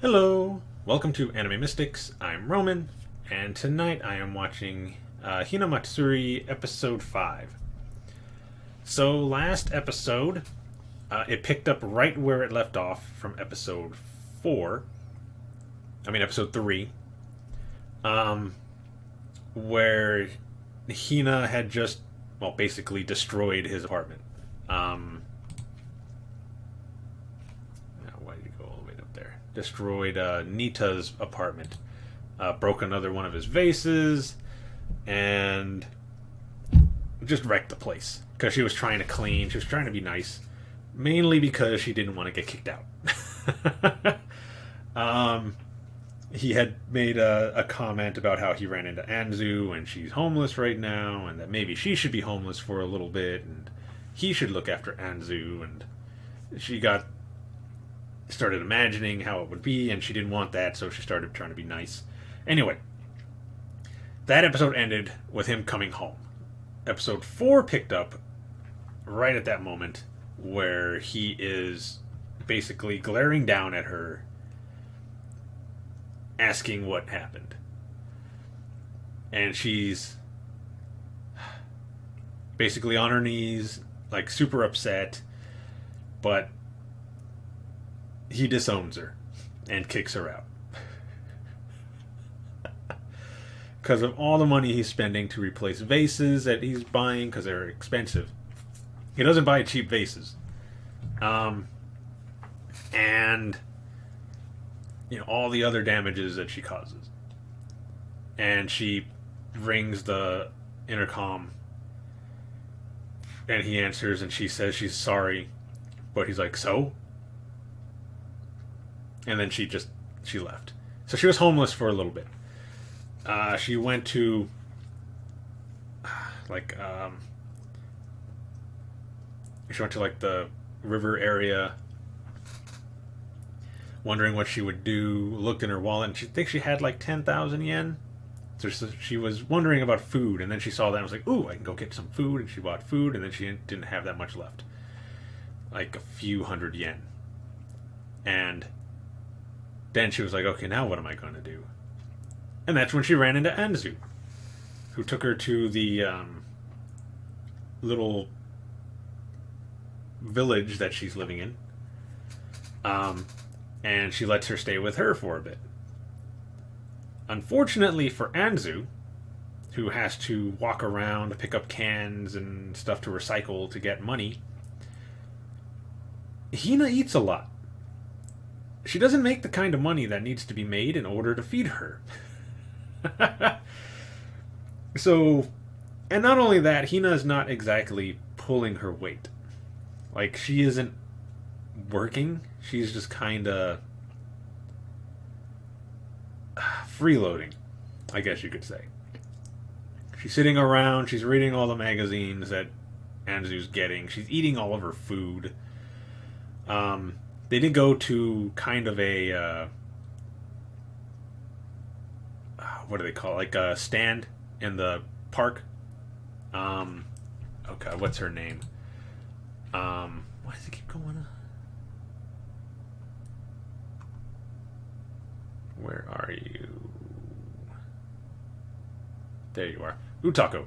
Hello, welcome to Anime Mystics. I'm Roman, and tonight I am watching Hinamatsuri episode 5. So, last episode, it picked up right where it left off from episode 4. Episode 3, um, where Hina had just, basically destroyed his apartment. Why did he go all the way up there? Destroyed Nita's apartment. Broke another one of his vases, and just wrecked the place. Because she was trying to clean, she was trying to be nice. Mainly because she didn't want to get kicked out. He had made a comment about how he ran into Anzu and she's homeless right now, and that maybe she should be homeless for a little bit, and he should look after Anzu, and she started imagining how it would be, and she didn't want that, so she started trying to be nice. Anyway, that episode ended with him coming home. Episode 4 picked up right at that moment where he is basically glaring down at her, asking what happened. And she's basically on her knees, like super upset, but he disowns her and kicks her out. Because of all the money he's spending to replace vases that he's buying, because they're expensive. He doesn't buy cheap vases. And all the other damages that she causes. And she rings the intercom, and he answers, and she says she's sorry, but he's like, so? And then she left. So she was homeless for a little bit. She went to the river area, wondering what she would do. Looked in her wallet, and she thinks she had like 10,000 yen. So she was wondering about food, and then she saw that and was like, ooh, I can go get some food. And she bought food, and then she didn't have that much left, like a few hundred yen. And then she was like, okay, now what am I going to do? And that's when she ran into Anzu, who took her to the little village that she's living in. And she lets her stay with her for a bit. Unfortunately for Anzu, who has to walk around, pick up cans and stuff to recycle to get money, Hina eats a lot. She doesn't make the kind of money that needs to be made in order to feed her. So, and not only that, Hina is not exactly pulling her weight. Like, she isn't working. She's just kind of freeloading, I guess you could say. She's sitting around, she's reading all the magazines that Anzu's getting, she's eating all of her food. They did go to kind of a what do they call it? Like a stand in the park. Okay, what's her name? Why does it keep going on? Where are you? There you are. Utako.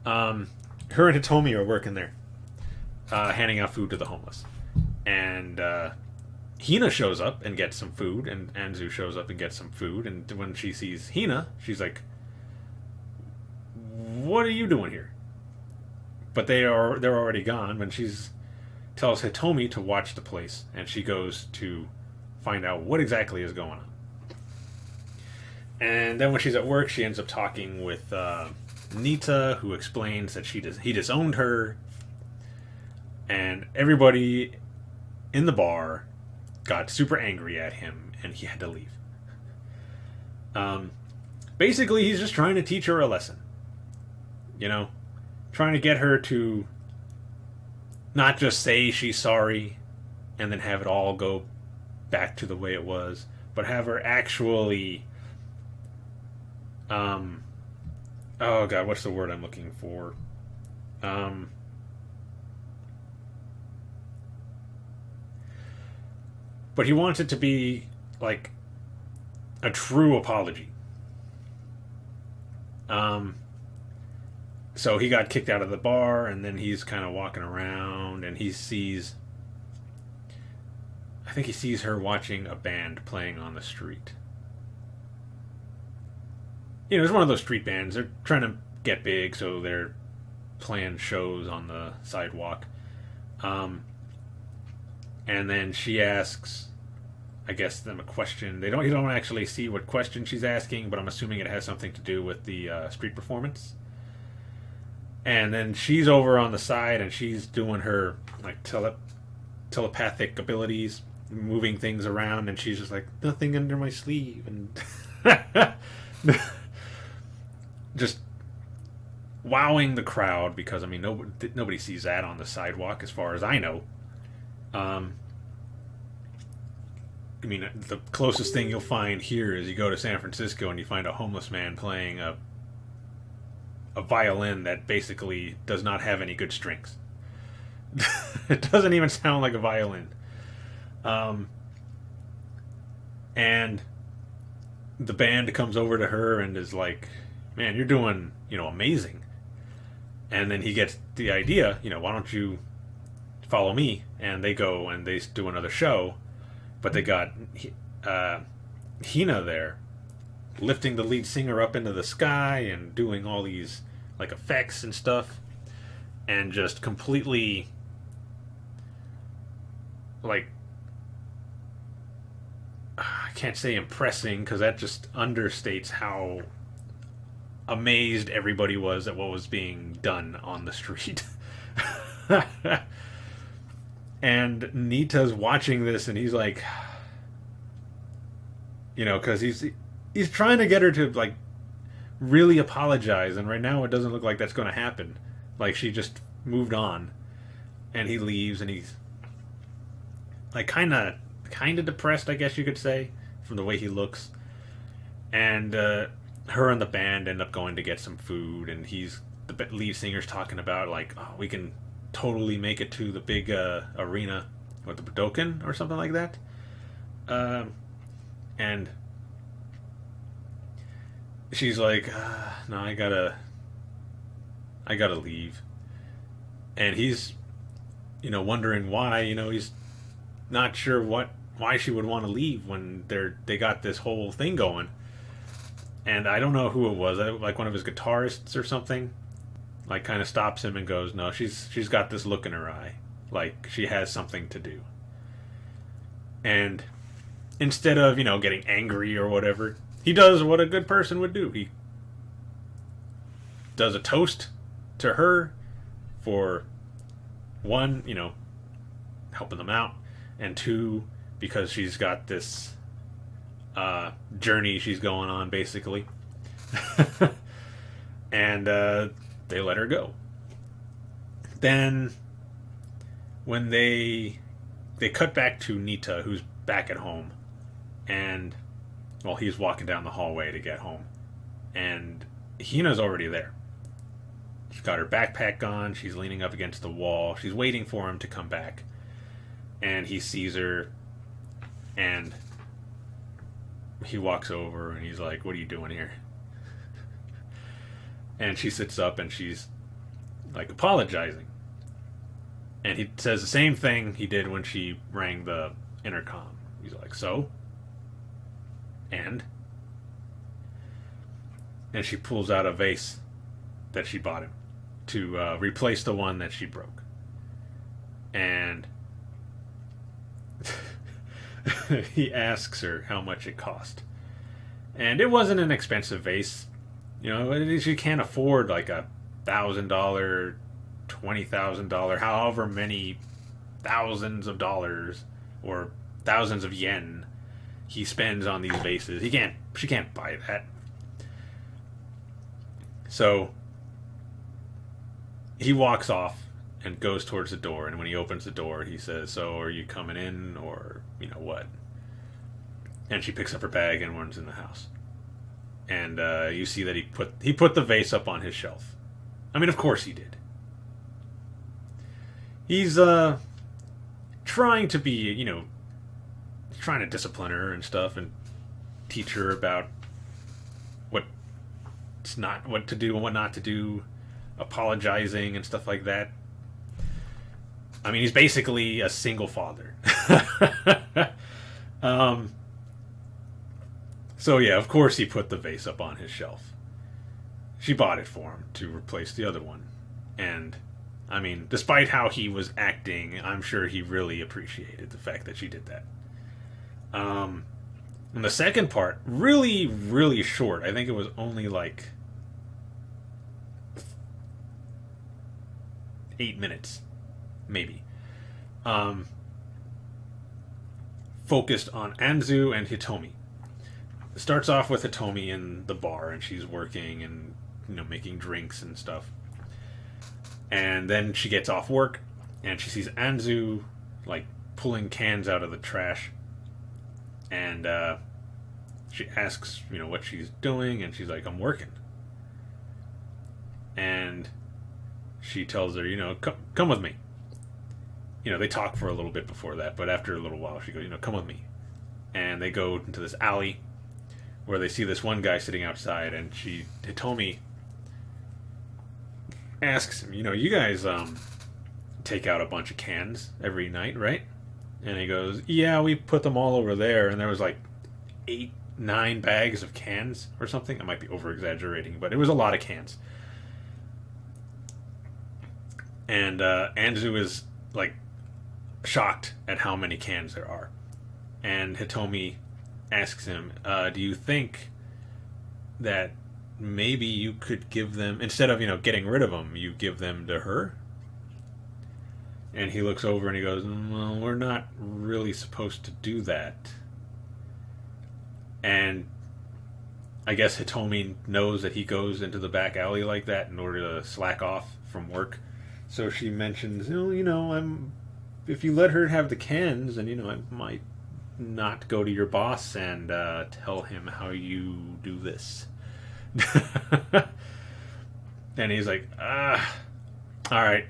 Her and Hitomi are working there, handing out food to the homeless. And Hina shows up and gets some food, and Anzu shows up and gets some food. And when she sees Hina, she's like, "What are you doing here?" But they're already gone. When she's tells Hitomi to watch the place, and she goes to find out what exactly is going on. And then when she's at work, she ends up talking with Nita, who explains that he disowned her, and everybody in the bar got super angry at him, and he had to leave. Basically, he's just trying to teach her a lesson. Trying to get her to not just say she's sorry and then have it all go back to the way it was, but have her actually oh god, what's the word I'm looking for? But he wants it to be like a true apology. Um, so he got kicked out of the bar, and then he's kind of walking around, and he sees, I think he sees her watching a band playing on the street. It's one of those street bands. They're trying to get big, so they're playing shows on the sidewalk. Um, and then she asks, I guess, them a question. You don't actually see what question she's asking, but I'm assuming it has something to do with the street performance. And then she's over on the side, and she's doing her like telepathic abilities, moving things around, and she's just like, nothing under my sleeve, and just wowing the crowd, because I mean nobody sees that on the sidewalk as far as I know. I mean, the closest thing you'll find here is you go to San Francisco and you find a homeless man playing a violin that basically does not have any good strings. It doesn't even sound like a violin. And the band comes over to her and is like, man, you're doing, amazing. And then he gets the idea, why don't you follow me? And they go and they do another show, but they got Hina there, lifting the lead singer up into the sky and doing all these like effects and stuff, and just completely like, I can't say impressing, because that just understates how amazed everybody was at what was being done on the street. And Nita's watching this, and he's like, because he's trying to get her to like really apologize, and right now it doesn't look like that's going to happen. Like, she just moved on, and he leaves, and he's like kind of depressed, I guess you could say, from the way he looks. And her and the band end up going to get some food, and the lead singer's talking about like, oh, we can totally make it to the big arena, what, the Budokan or something like that. And she's like, no, I gotta leave. And he's wondering why. He's not sure why she would want to leave when they got this whole thing going. And I don't know who it was, like one of his guitarists or something, like kind of stops him and goes, no, she's got this look in her eye, like she has something to do. And instead of getting angry or whatever, he does what a good person would do. He does a toast to her for, one, helping them out, and two, because she's got this journey she's going on, basically. And they let her go. Then when they cut back to Nita, who's back at home, and he's walking down the hallway to get home, and Hina's already there. She's got her backpack on, she's leaning up against the wall, she's waiting for him to come back, and he sees her, and he walks over and he's like, what are you doing here? And she sits up and she's like apologizing. And he says the same thing he did when she rang the intercom. He's like, so? And she pulls out a vase that she bought him to replace the one that she broke. And he asks her how much it cost. And it wasn't an expensive vase. She can't afford like $1,000, $20,000, however many thousands of dollars or thousands of yen he spends on these vases. She can't buy that. So he walks off and goes towards the door, and when he opens the door, he says, so are you coming in, or what? And she picks up her bag and runs in the house. And you see that he put the vase up on his shelf. I mean, of course he did. He's trying to be, trying to discipline her and stuff, and teach her about what's not what to do and what not to do, apologizing and stuff like that. I mean, he's basically a single father. um, so yeah, of course he put the vase up on his shelf. She bought it for him to replace the other one. And, I mean, despite how he was acting, I'm sure he really appreciated the fact that she did that. And the second part, really, really short. I think it was only like 8 minutes, maybe. Focused on Anzu and Hitomi. It starts off with Hitomi in the bar, and she's working and making drinks and stuff. And then she gets off work, and she sees Anzu like pulling cans out of the trash, and she asks what she's doing, and she's like, "I'm working." And she tells her, come with me. They talk for a little bit before that, but after a little while she goes, come with me. And they go into this alley where they see this one guy sitting outside, and Hitomi asks him, you guys take out a bunch of cans every night, right? And he goes, yeah, we put them all over there. And there was like 8-9 bags of cans or something. I might be over exaggerating, but it was a lot of cans. And Anzu is like shocked at how many cans there are. And Hitomi asks him, do you think that maybe you could give them, instead of getting rid of them, you give them to her? And he looks over and he goes, well, we're not really supposed to do that. And I guess Hitomi knows that he goes into the back alley like that in order to slack off from work. So she mentions, if you let her have the cans, then I might not go to your boss and tell him how you do this. And he's like, all right,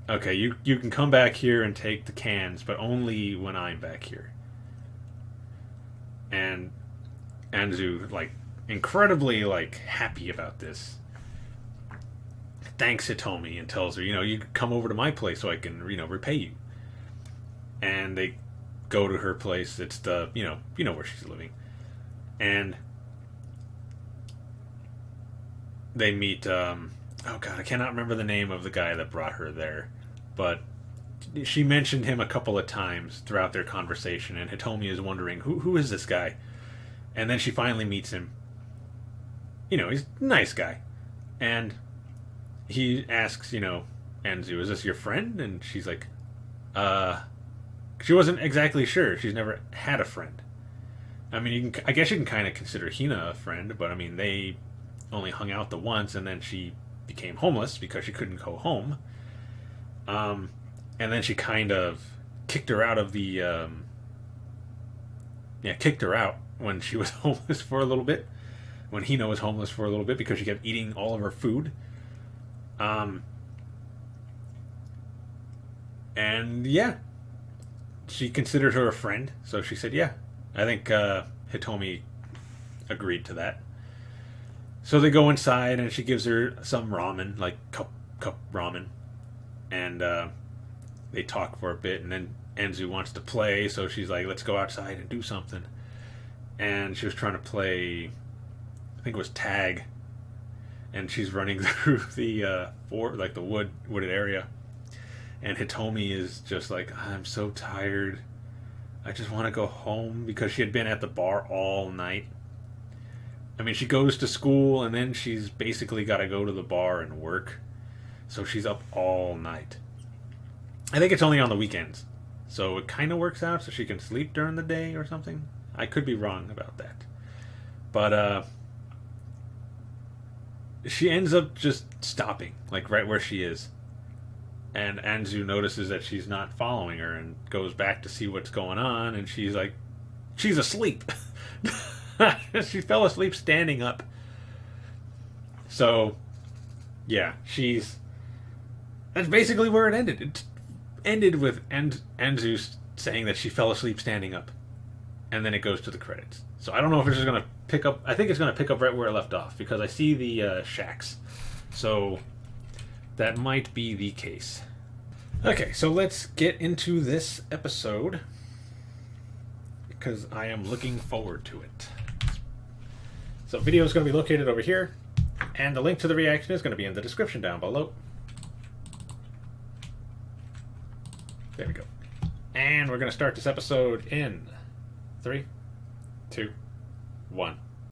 okay, you can come back here and take the cans, but only when I'm back here. And Anzu, like, incredibly like happy about this, thanks Hitomi and tells her, you can come over to my place so I can repay you. And they go to her place. It's the where she's living, and they meet, oh god, I cannot remember the name of the guy that brought her there, but she mentioned him a couple of times throughout their conversation, and Hitomi is wondering, who is this guy? And then she finally meets him. He's a nice guy. And he asks, Anzu, is this your friend? And she's like, she wasn't exactly sure. She's never had a friend. I mean, I guess you can kind of consider Hina a friend, but I mean, they only hung out the once, and then she became homeless because she couldn't go home. And then she kind of kicked her out of the, kicked her out when she was homeless for a little bit. When Hina was homeless for a little bit because she kept eating all of her food. And yeah, she considered her a friend, so she said, yeah. I think Hitomi agreed to that. So they go inside, and she gives her some ramen, like cup ramen, and they talk for a bit, and then Anzu wants to play, so she's like, let's go outside and do something. And she was trying to play, I think it was tag, and she's running through the the wooded area, and Hitomi is just like, I'm so tired, I just want to go home, because she had been at the bar all night. I mean, she goes to school, and then she's basically got to go to the bar and work, so she's up all night. I think it's only on the weekends, so it kind of works out so she can sleep during the day or something. I could be wrong about that, but she ends up just stopping, like right where she is. And Anzu notices that she's not following her and goes back to see what's going on, and she's like, she's asleep. She fell asleep standing up. So, yeah, that's basically where it ended. It ended with Anzu saying that she fell asleep standing up. and then it goes to the credits. So I don't know if it's just going to pick up. I think it's going to pick up right where it left off because I see the shacks. So that might be the case. Okay, so let's get into this episode because I am looking forward to it. So video is going to be located over here, and the link to the reaction is going to be in the description down below. There we go. And we're going to start this episode in 3, 2, 1.